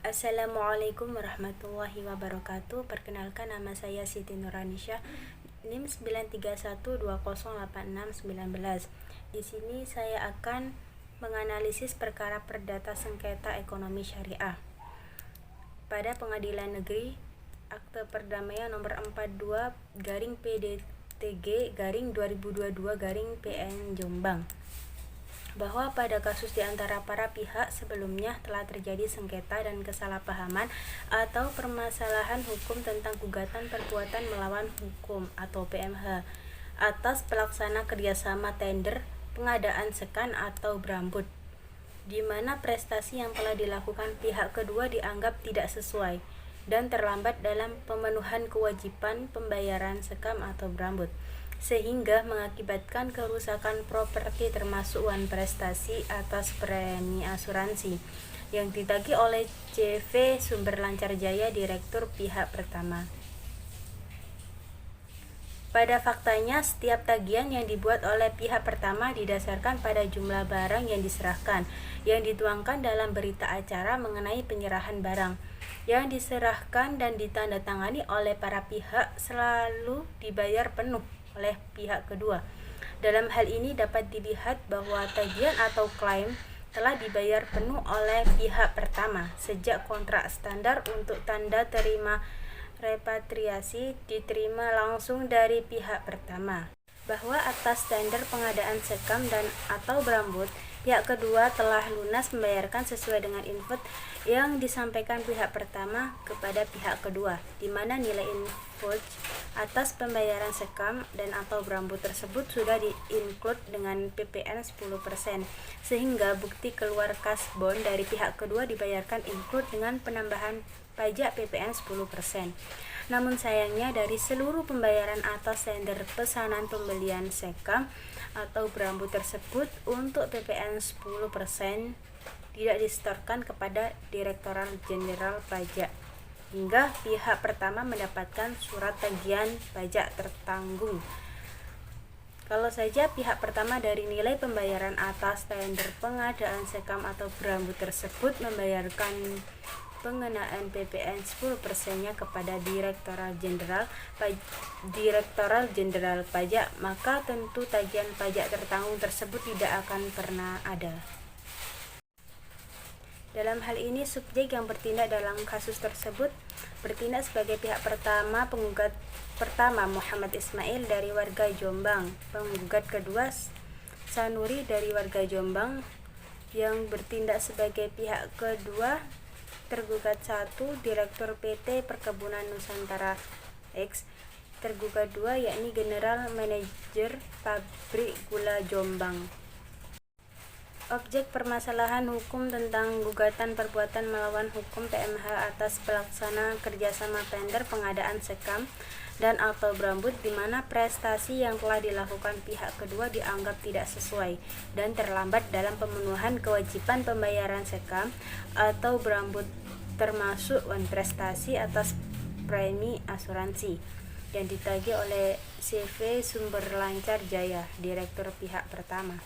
Assalamualaikum warahmatullahi wabarakatuh. Perkenalkan, nama saya Siti Nuranisha, NIM 931208619. Di sini saya akan menganalisis perkara perdata sengketa ekonomi syariah pada Pengadilan Negeri Akte Perdamaian nomor 42/PDTG/2022/PN Jombang, bahwa pada kasus di antara para pihak sebelumnya telah terjadi sengketa dan kesalahpahaman atau permasalahan hukum tentang gugatan perbuatan melawan hukum atau PMH atas pelaksana kerjasama tender pengadaan sekan atau berambut, di mana prestasi yang telah dilakukan pihak kedua dianggap tidak sesuai dan terlambat dalam pemenuhan kewajiban pembayaran sekam atau berambut, sehingga mengakibatkan kerusakan properti termasuk uang prestasi atas premi asuransi yang ditagih oleh CV Sumber Lancar Jaya, direktur pihak pertama. Pada faktanya, setiap tagihan yang dibuat oleh pihak pertama didasarkan pada jumlah barang yang diserahkan, yang dituangkan dalam berita acara mengenai penyerahan barang yang diserahkan dan ditandatangani oleh para pihak selalu dibayar penuh oleh pihak kedua. Dalam hal ini dapat dilihat bahwa tagihan atau klaim telah dibayar penuh oleh pihak pertama sejak kontrak standar untuk tanda terima repatriasi diterima langsung dari pihak pertama, bahwa atas tender pengadaan sekam dan atau berambut pihak kedua telah lunas membayarkan sesuai dengan input yang disampaikan pihak pertama kepada pihak kedua, di mana nilai input atas pembayaran sekam dan atau berambut tersebut sudah di-include dengan PPN 10%, sehingga bukti keluar kas bond dari pihak kedua dibayarkan include dengan penambahan pajak PPN 10%. Namun sayangnya dari seluruh pembayaran atas tender pesanan pembelian sekam atau berambut tersebut untuk PPN 10% tidak disetorkan kepada Direktorat Jenderal Pajak, hingga pihak pertama mendapatkan surat tagihan pajak tertanggung. Kalau saja pihak pertama dari nilai pembayaran atas tender pengadaan sekam atau berambut tersebut membayarkan pengenaan PPN 10%-nya kepada Direktorat Jenderal Pajak, maka tentu tagihan pajak tertanggung tersebut tidak akan pernah ada. Dalam hal ini, subjek yang bertindak dalam kasus tersebut bertindak sebagai pihak pertama. Penggugat pertama Muhammad Ismail dari warga Jombang, penggugat kedua Sanuri dari warga Jombang. Yang bertindak sebagai pihak kedua tergugat 1 Direktur PT Perkebunan Nusantara X, tergugat 2 yakni General Manager Pabrik Gula Jombang. Objek permasalahan hukum tentang gugatan perbuatan melawan hukum PMH atas pelaksana kerjasama tender pengadaan sekam dan atau berambut, di mana prestasi yang telah dilakukan pihak kedua dianggap tidak sesuai dan terlambat dalam pemenuhan kewajiban pembayaran sekam atau berambut termasuk uang prestasi atas premi asuransi yang ditagih oleh CV Sumber Lancar Jaya, direktur pihak pertama.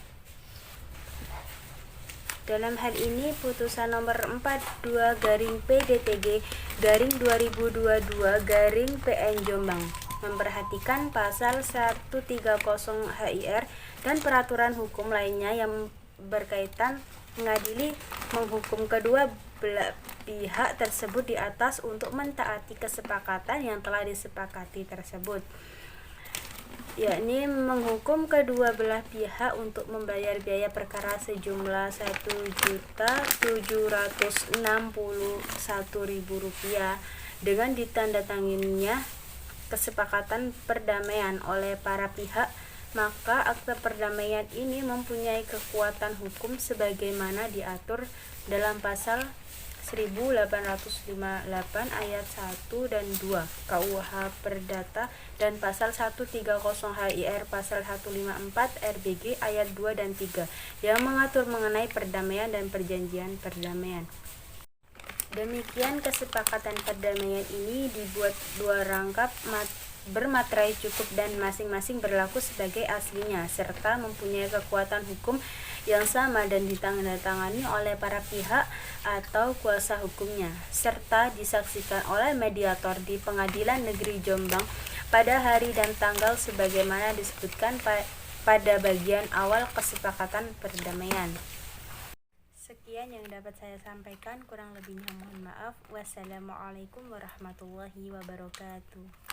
Dalam hal ini, putusan nomor 42/PDTG/2022/PN Jombang memperhatikan pasal 130 HIR dan peraturan hukum lainnya yang berkaitan mengadili menghukum kedua belah pihak tersebut di atas untuk mentaati kesepakatan yang telah disepakati tersebut, yakni menghukum kedua belah pihak untuk membayar biaya perkara sejumlah Rp1.761.000 dengan ditandatanganinya kesepakatan perdamaian oleh para pihak. Maka akte perdamaian ini mempunyai kekuatan hukum sebagaimana diatur dalam pasal 1858 ayat 1 dan 2 KUH Perdata dan pasal 130 HIR pasal 154 RBG ayat 2 dan 3 yang mengatur mengenai perdamaian dan perjanjian perdamaian. Demikian kesepakatan perdamaian ini dibuat dua rangkap bermaterai cukup dan masing-masing berlaku sebagai aslinya serta mempunyai kekuatan hukum yang sama dan ditandatangani oleh para pihak atau kuasa hukumnya serta disaksikan oleh mediator di Pengadilan Negeri Jombang pada hari dan tanggal sebagaimana disebutkan pada bagian awal kesepakatan perdamaian. Sekian yang dapat saya sampaikan, kurang lebihnya mohon maaf. Wassalamualaikum warahmatullahi wabarakatuh.